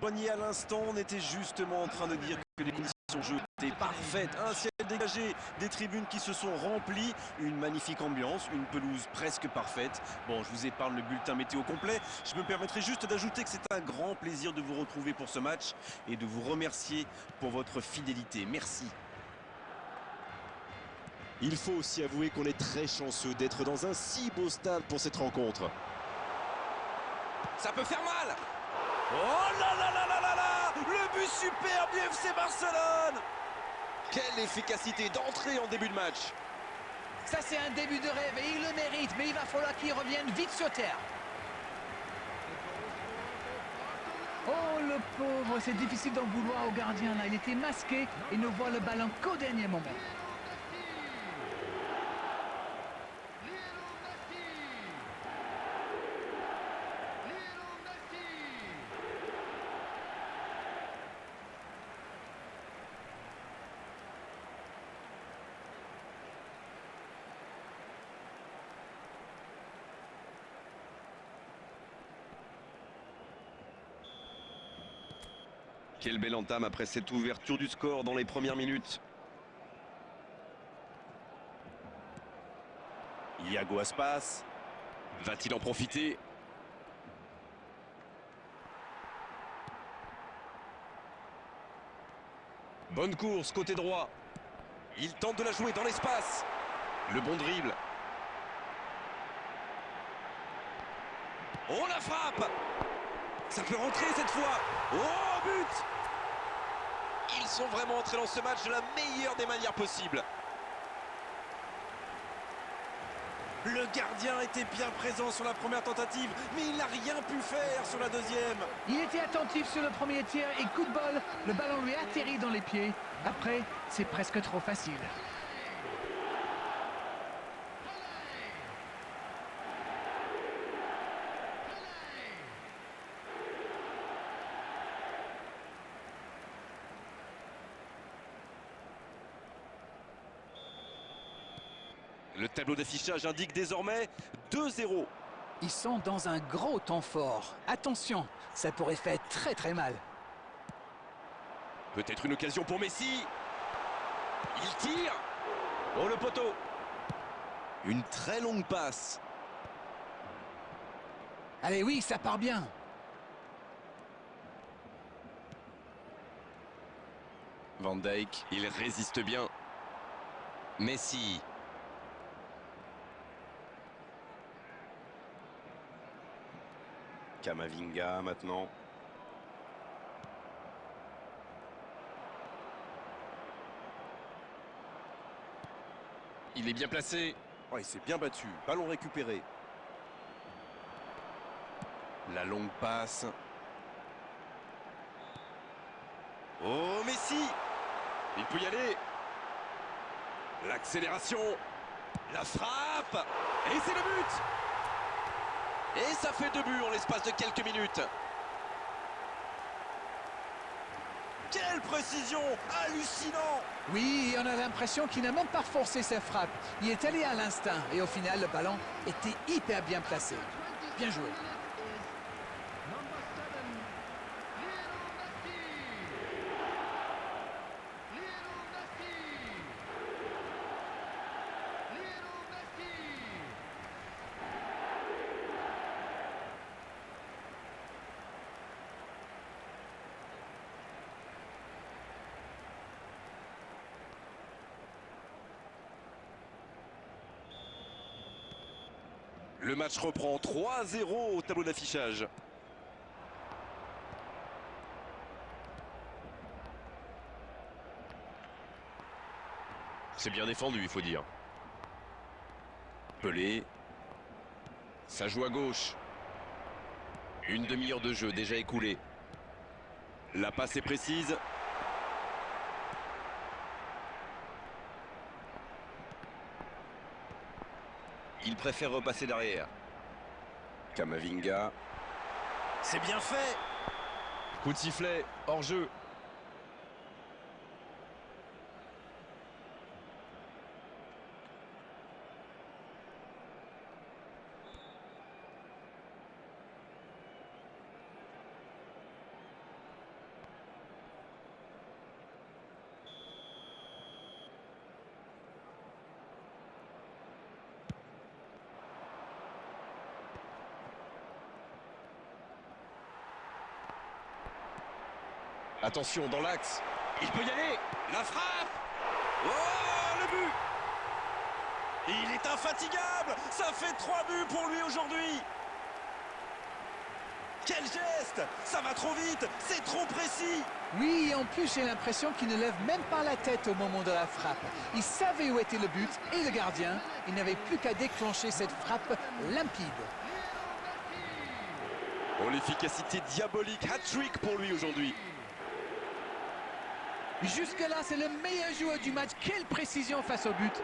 Poigné à l'instant, on était justement en train de dire que les conditions de jeu étaient parfaites. Un ciel dégagé, des tribunes qui se sont remplies, une magnifique ambiance, une pelouse presque parfaite. Bon, je vous épargne le bulletin météo complet. Je me permettrai juste d'ajouter que c'est un grand plaisir de vous retrouver pour ce match et de vous remercier pour votre fidélité. Merci. Il faut aussi avouer qu'on est très chanceux d'être dans un si beau stade pour cette rencontre. Ça peut faire mal! Oh là là là là là là! Le but super du FC Barcelone! Quelle efficacité d'entrée en début de match! Ça, c'est un début de rêve et il le mérite, mais il va falloir qu'il revienne vite sur terre. Oh, le pauvre, c'est difficile d'en vouloir au gardien, là. Il était masqué et ne voit le ballon qu'au dernier moment. Quelle belle entame après cette ouverture du score dans les premières minutes. Iago Aspas. Va-t-il en profiter? Bonne course, côté droit. Il tente de la jouer dans l'espace. Le bon dribble. Oh, la frappe! Ça peut rentrer cette fois. Oh, but! Ils sont vraiment entrés dans ce match de la meilleure des manières possibles. Le gardien était bien présent sur la première tentative, mais il n'a rien pu faire sur la deuxième. Il était attentif sur le premier tir et coup de bol, le ballon lui atterrit dans les pieds. Après, c'est presque trop facile. Le tableau d'affichage indique désormais 2-0. Ils sont dans un gros temps fort. Attention, ça pourrait faire très très mal. Peut-être une occasion pour Messi. Il tire. Oh, le poteau. Une très longue passe. Allez, oui, ça part bien. Van Dijk, il résiste bien. Messi. Camavinga maintenant. Il est bien placé. Oh, il s'est bien battu. Ballon récupéré. La longue passe. Oh, Messi! Il peut y aller. L'accélération. La frappe. Et c'est le but! Et ça fait 2 buts en l'espace de quelques minutes. Quelle précision! Hallucinant! Oui, on a l'impression qu'il n'a même pas forcé sa frappe. Il est allé à l'instinct et au final, le ballon était hyper bien placé. Bien joué. Le match reprend 3-0 au tableau d'affichage. C'est bien défendu, il faut dire. Pelé. Ça joue à gauche. Une demi-heure de jeu déjà écoulée. La passe est précise. Il préfère repasser derrière. Camavinga. C'est bien fait. Coup de sifflet, hors jeu. Attention, dans l'axe. Il peut y aller. La frappe. Oh, le but. Il est infatigable. Ça fait 3 buts pour lui aujourd'hui. Quel geste. Ça va trop vite. C'est trop précis. Oui, et en plus, j'ai l'impression qu'il ne lève même pas la tête au moment de la frappe. Il savait où était le but et le gardien. Il n'avait plus qu'à déclencher cette frappe limpide. Oh, l'efficacité diabolique. Hat-trick pour lui aujourd'hui. Jusque-là, c'est le meilleur joueur du match. Quelle précision face au but.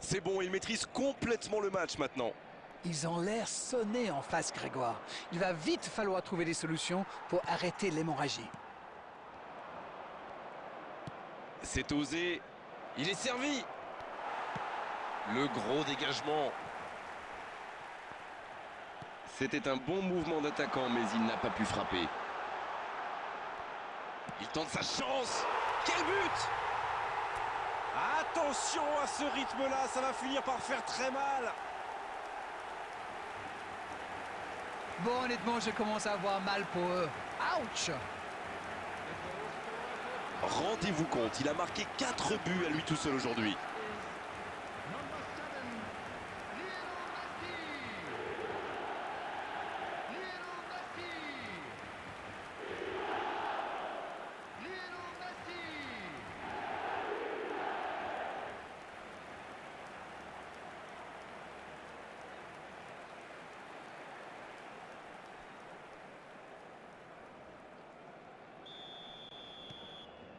C'est bon, il maîtrise complètement le match maintenant. Ils ont l'air sonnés en face, Grégoire. Il va vite falloir trouver des solutions pour arrêter l'hémorragie. C'est osé. Il est servi. Le gros dégagement. C'était un bon mouvement d'attaquant, mais il n'a pas pu frapper. Il tente sa chance. Quel but! Attention à ce rythme-là. Ça va finir par faire très mal. Bon, honnêtement, je commence à avoir mal pour eux. Ouch! Rendez-vous compte, il a marqué 4 buts à lui tout seul aujourd'hui.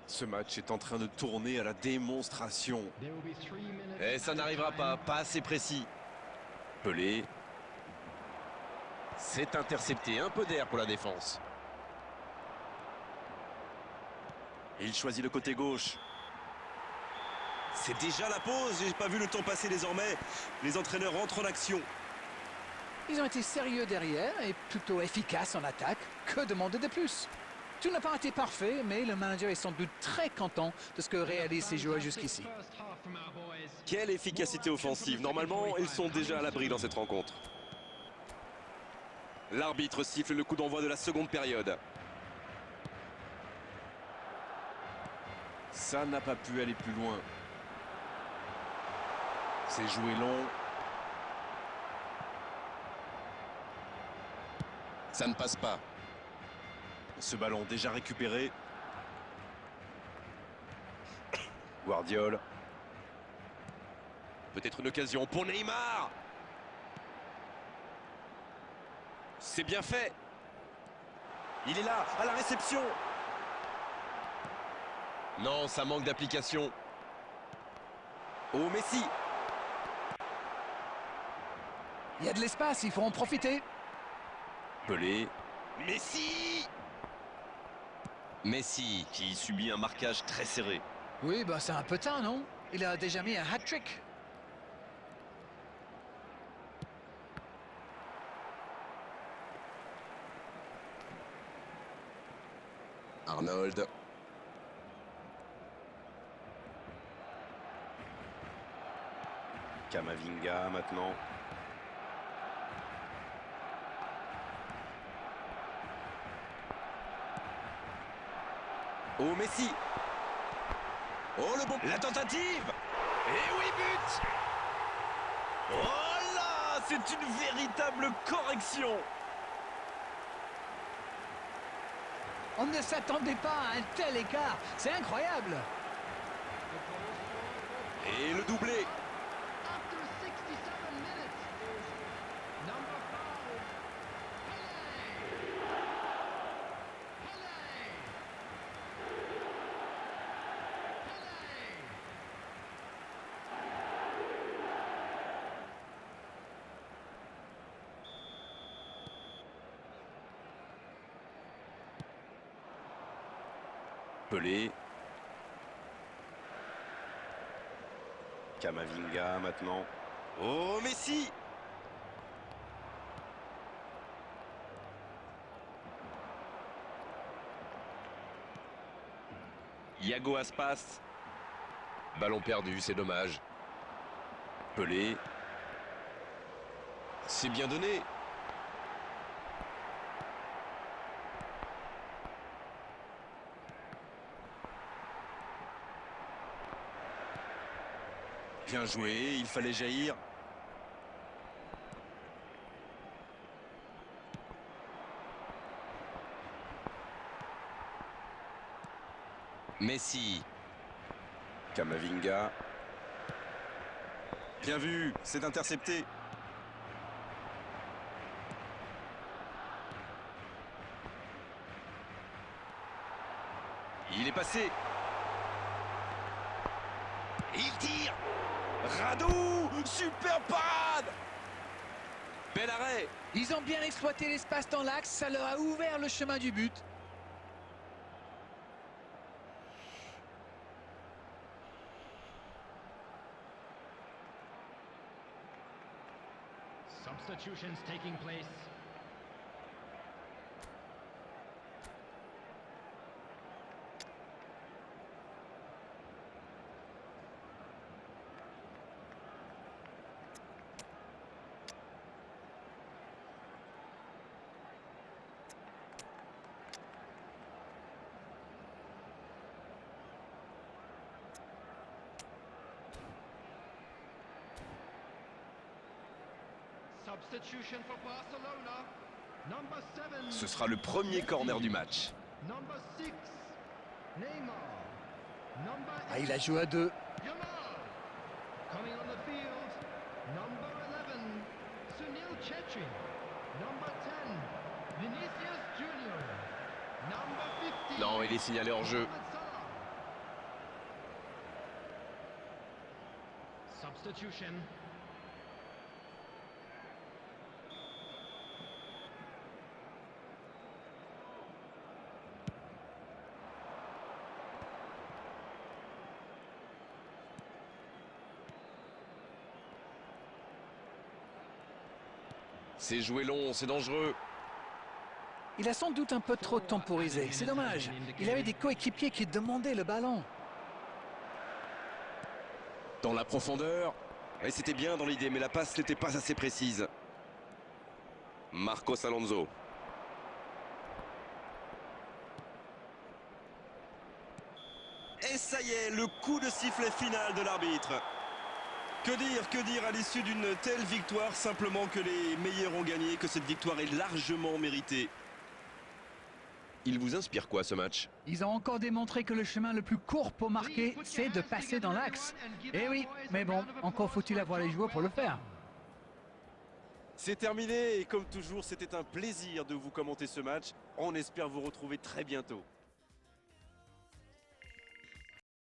Ce match est en train de tourner à la démonstration. Et ça n'arrivera pas assez précis. Pelé. C'est intercepté, un peu d'air pour la défense. Il choisit le côté gauche. C'est déjà la pause. J'ai pas vu le temps passer désormais. Les entraîneurs entrent en action. Ils ont été sérieux derrière et plutôt efficaces en attaque. Que demander de plus? Tout n'a pas été parfait, mais le manager est sans doute très content de ce que réalisent ses joueurs jusqu'ici. Quelle efficacité offensive. Normalement, ils sont déjà à l'abri dans cette rencontre. L'arbitre siffle le coup d'envoi de la seconde période. Ça n'a pas pu aller plus loin. C'est joué long. Ça ne passe pas. Ce ballon déjà récupéré. Guardiola. Peut-être une occasion pour Neymar. C'est bien fait. Il est là, à la réception. Non, ça manque d'application. Oh, Messi. Il y a de l'espace, il faut en profiter. Pelé. Messi. Messi. Qui subit un marquage très serré. Oui, bah c'est un peu tard, non? Il a déjà mis un hat-trick. Arnold. Camavinga maintenant. Oh, Messi. Oh, le bon... La tentative. Et oui, but. Oh là, c'est une véritable correction. On ne s'attendait pas à un tel écart. C'est incroyable. Et le doublé. Pelé. Camavinga maintenant. Oh, Messi. Iago Aspas. Ballon perdu, c'est dommage. Pelé. C'est bien donné. Bien joué, il fallait jaillir. Messi. Camavinga. Bien vu, c'est intercepté. Il est passé. Il tire. Radou. Super parade. Bel arrêt. Ils ont bien exploité l'espace dans l'axe, ça leur a ouvert le chemin du but. Substitutions taking place. Substitution for Barcelona. Number 7. Ce sera le premier corner du match. Number 6. Neymar. Number 8. Ah, il a joué à deux. Yamal. Coming on the field. Number 11. Sunil Chetri. Number 10. Vinicius Junior. Number 15. Non, il est signalé hors jeu. Mohamed Salah. Substitution. C'est joué long, c'est dangereux. Il a sans doute un peu trop temporisé, c'est dommage. Il avait des coéquipiers qui demandaient le ballon. Dans la profondeur. Et c'était bien dans l'idée, mais la passe n'était pas assez précise. Marcos Alonso. Et ça y est, le coup de sifflet final de l'arbitre. Que dire à l'issue d'une telle victoire? Simplement que les meilleurs ont gagné, que cette victoire est largement méritée. Il vous inspire quoi ce match? Ils ont encore démontré que le chemin le plus court pour marquer, c'est de passer dans l'axe. Eh oui, mais bon, encore faut-il avoir les joueurs pour le faire. C'est terminé et comme toujours, c'était un plaisir de vous commenter ce match. On espère vous retrouver très bientôt.